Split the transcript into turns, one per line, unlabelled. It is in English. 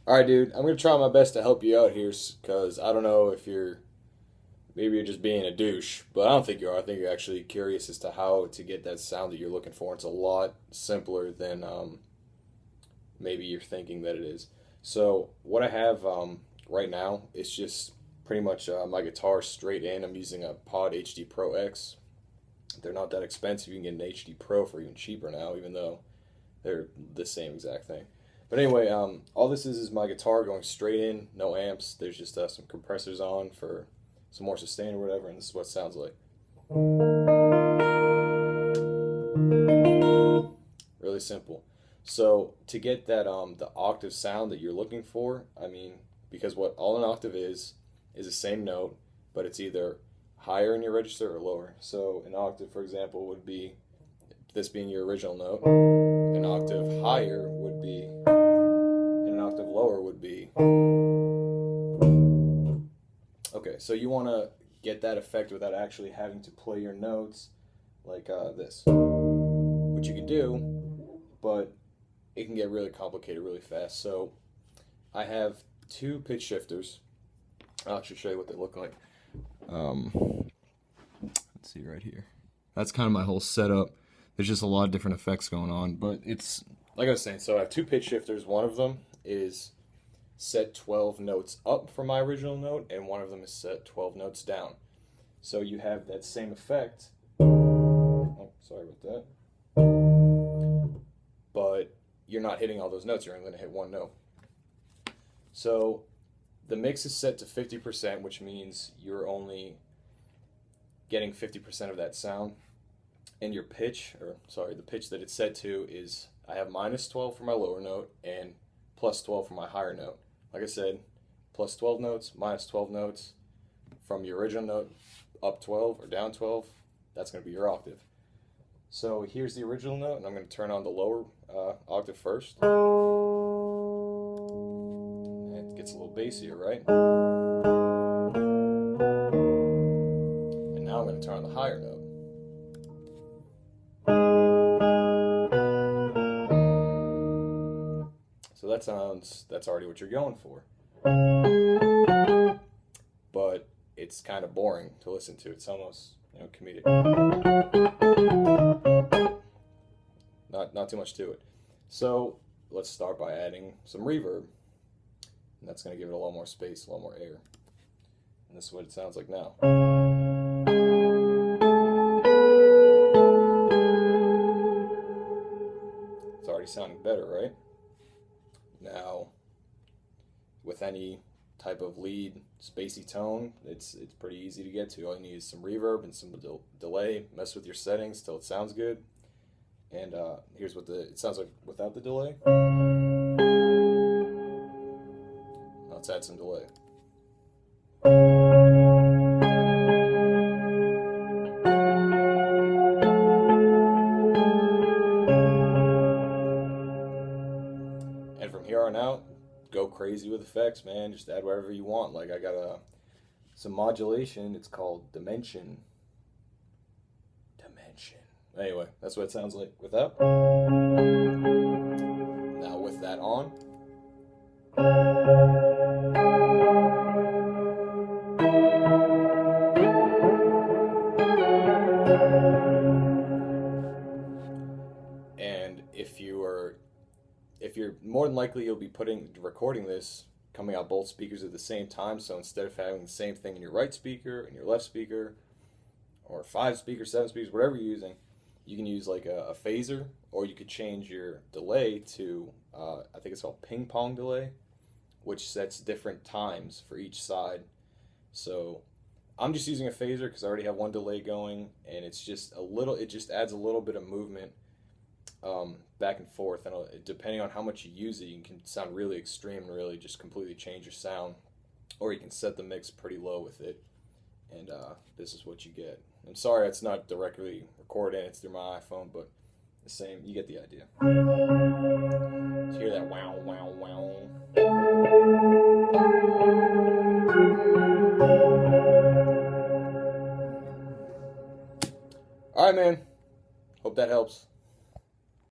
Alright, dude, I'm gonna try my best to help you out here, because I don't know if maybe you're just being a douche, but I don't think you are. I think you're actually curious as to how to get that sound that you're looking for. It's a lot simpler than maybe you're thinking that it is. So, what I have right now is just pretty much my guitar straight in. I'm using a Pod HD Pro X. They're not that expensive. You can get an HD Pro for even cheaper now, even though they're the same exact thing. But anyway, all this is my guitar going straight in, no amps. There's just some compressors on for some more sustain or whatever, and this is what it sounds like. Really simple. So to get that the octave sound that you're looking for, I mean, because what all an octave is the same note, but it's either higher in your register or lower. So an octave, for example, would be this being your original note. An octave higher would be, and an octave lower would be. Okay, so you want to get that effect without actually having to play your notes like this, which you can do, but it can get really complicated really fast. So I have two pitch shifters. I'll actually show you what they look like. Let's see right here. That's kind of my whole setup. There's just a lot of different effects going on, but it's like I was saying. So I have two pitch shifters. One of them is set 12 notes up from my original note, and one of them is set 12 notes down. So you have that same effect. Oh, sorry about that. But you're not hitting all those notes. You're only going to hit one note. So the mix is set to 50%, which means you're only getting 50% of that sound. And your pitch, the pitch that it's set to is, I have minus 12 for my lower note and plus 12 for my higher note. Like I said, plus 12 notes, minus 12 notes, from your original note up 12 or down 12, that's going to be your octave. So here's the original note, and I'm going to turn on the lower octave first. And it gets a little bassier, right? And now I'm going to turn on the higher note. So that's already what you're going for. But it's kind of boring to listen to. It's almost, comedic. Not too much to it. So let's start by adding some reverb. And that's going to give it a little more space, a little more air. And this is what it sounds like now. It's already sounding better, right? Now, with any type of lead spacey tone, it's pretty easy to get to. All you need is some reverb and some delay. Mess with your settings till it sounds good. And here's what it sounds like without the delay. Let's add some delay. And from here on out, go crazy with effects, man. Just add whatever you want. Like I got some modulation. It's called dimension. Anyway, that's what it sounds like without. Now with that on. And if you're more than likely, you'll be recording this coming out both speakers at the same time. So instead of having the same thing in your right speaker and your left speaker, or 5 speakers, 7 speakers, whatever you're using, you can use like a phaser, or you could change your delay to, I think it's called ping pong delay, which sets different times for each side. So I'm just using a phaser because I already have one delay going, and it just adds a little bit of movement back and forth, and depending on how much you use it, you can sound really extreme and really just completely change your sound, or you can set the mix pretty low with it, and this is what you get. I'm sorry it's not directly recorded, it's through my iPhone, but the same, you get the idea. So hear that wow, wow, wow. Alright, man. Hope that helps.